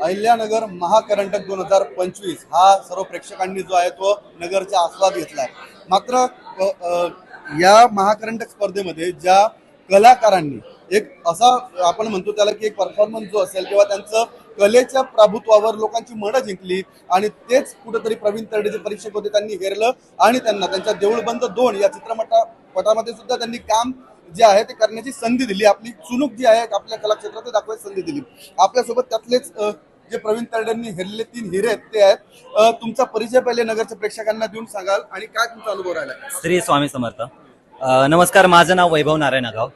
अहिल्यानगर महाकरंटक 2025 हा सर्व प्रेक्षकांनी जो आहे तो नगरचा आस्वाद घेतलाय। मात्र या महाकरंटक स्पर्धेमध्ये ज्या कलाकारांनी एक असा आपण म्हणतो त्याला की एक परफॉर्मन्स जो असेल किंवा त्यांचं कलेच्या प्रभुत्वावर लोकांची मनं जिंकली आणि तेच कुठेतरी प्रवीण तरडेचे परीक्षक होते त्यांनी हेरलं आणि त्यांना त्यांच्या देऊळबंद 2 या चित्रपटामध्ये सुद्धा त्यांनी काम जे आहे ते करण्याची संधी दिली। आपली चुणूक जी आहे आपल्या कला क्षेत्रात ते दाखवायची संधी दिली। आपल्यासोबत त्यातलेच जे प्रवीण तरडेंनी हेरलेले 3 हिरे आहेत ते आहेत। तुमचा परिचय पहिले नगरच्या प्रेक्षकांना देऊन सांगाल आणि काय तुमचा अनुभव राहिला? श्री स्वामी समर्थ। नमस्कार, माझं नाव वैभव नारायण आगाव।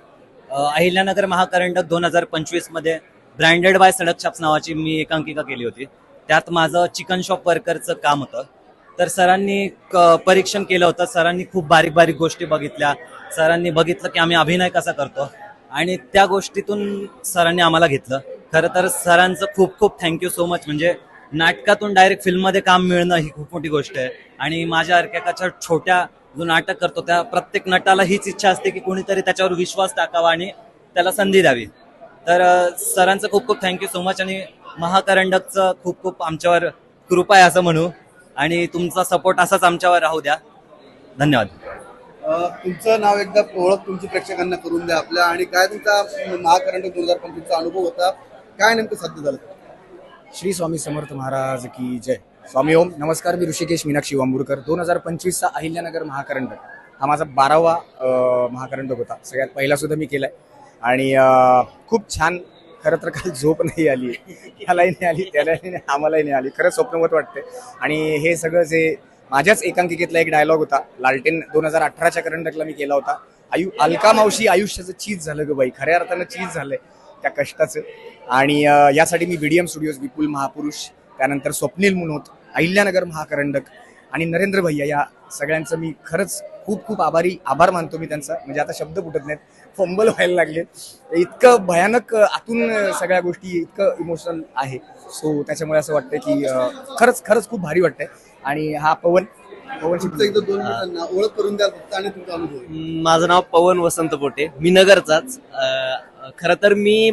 अहिल्यानगर महाकरंटक 2025 मध्ये ब्रँडेड बाय सडक शॉप्स नावाची मी एकांकिका केली होती। त्यात माझं चिकन शॉप वर्करचं काम होतं। तर सरांनी परीक्षण केलं होतं। सरांनी खूप बारीक बारीक गोष्टी बघितल्या। सरांनी बघितलं की आम्ही अभिनय कसा करतो आणि त्या गोष्टीतून सरांनी आम्हाला घेतलं। खरं तर सरांचं खूप खूप थँक्यू सो मच। म्हणजे नाटकातून डायरेक्ट फिल्ममध्ये काम मिळणं ही खूप मोठी गोष्ट आहे आणि माझ्या अर्क्याच्या छोट्या जो नाटक करतो त्या प्रत्येक नटाला हीच इच्छा असते की कोणीतरी त्याच्यावर विश्वास टाकावा आणि त्याला संधी द्यावी। तर सरांचं खूप खूप थँक्यू सो मच आणि महाकरंडकचं खूप खूप आमच्यावर कृपा आहे असं म्हणू आणि तुमचा सपोर्ट असाच आमच्यावर राहू द्या। धन्यवाद। तुमचं नाव एकदा ओळख तुमची प्रेक्षकांना करून द्या आपल्या आणि काय तुमचा महाकरंटक 2025 चा अनुभव होता, काय नेमकं साध्य झालं? श्री स्वामी समर्थ महाराज की जय। स्वामी ओम। नमस्कार, मी ऋषिकेश मीनाक्षी वांबुरकर। 2025 चा अहिल्यानगर महाकरंटक हा माझा 12वा महाकरंटक होता। सगळ्यात पहिला सुद्धा मी केलाय आणि खूप छान। खरं तर काल झोप नाही आली, त्यालाही नाही आली, त्यालाही नाही, आम्हालाही नाही आली। खरं स्वप्नवत वाटते आणि हे सगळं जे माझ्याच एकांकिकेतला एक डायलॉग होता लालटेन 2018च्या करंटकला मी केला होता। अलका मावशी आयुष्याचं चीज झालं ग बाई, खऱ्या अर्थानं चीज झालंय त्या कष्टाचं। आणि यासाठी मी बीडीएम स्टुडिओज, विपुल महापुरुष, त्यानंतर स्वप्नील मुनोत, अहिल्यानगर महाकरंडक आणि नरेंद्र भैया या सगळ्यांचं मी खरंच खूप खूप आभार मानतो मी त्यांचा। म्हणजे आता शब्द फुटत नाहीत, फंबल व्हायला लागले। इतकं भयानक आतून सगळ्या गोष्टी, इतकं इमोशनल आहे। सो त्याच्यामुळे असं वाटतं की खरंच खूप भारी वाटतंय। आणि हा पवन एकदा 2 मिनिटांना ओळख करून द्या आणि तुमचा अनुभव। माझं नाव पवन वसंत पोटे, मी नगरचाच। खरं तर मी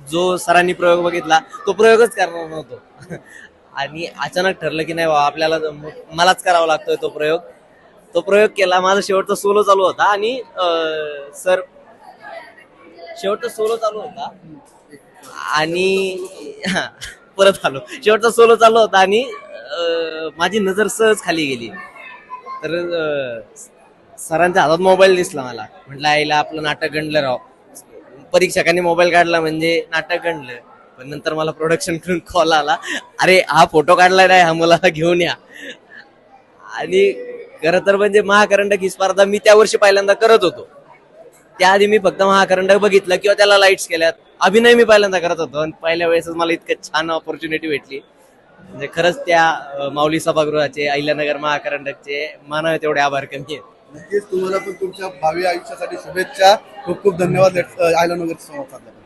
जो सरांनी प्रयोग बघितला तो प्रयोगच करणार नव्हतो आणि अचानक ठरलं की नाही बाबा आपल्याला मलाच करावा लागतोय तो प्रयोग केला। माझा शेवटचा सोलो चालू होता आणि शेवटचा सोलो चालू होता आणि परत आलो। शेवटचा सोलो चालू होता आणि माझी नजर सहज खाली गेली तर सरांच्या हातात मोबाईल दिसला मला। म्हटलं आईला आपलं नाटक गणलं राव। परीक्षकांनी मोबाईल काढला म्हणजे नाटक गणलं। पण नंतर मला प्रोडक्शन करून कॉल आला, अरे हा फोटो काढलाय नाही, हा मुलाला घेऊन या। आणि खरं तर म्हणजे महाकरंटक ही स्पर्धा मी त्या वर्षी पहिल्यांदा करत होतो। त्याआधी मी फक्त महाकरंटक बघितलं किंवा त्याला लाईट्स केल्यात। अभिनय मी पहिल्यांदा करत होतो आणि पहिल्या वेळेसच मला इतकं छान ऑपॉर्च्युनिटी भेटली। म्हणजे खरंच त्या माऊली सभागृहाचे, अहिल्यानगर महाकरंटकचे मानावे तेवढे आभार कमी आहेत। नक्कीच तुम्हाला पण तुमच्या भावी आयुष्यासाठी शुभेच्छा। खूप खूप धन्यवाद अहिल्यानगर संवाद साधल्याबद्दल।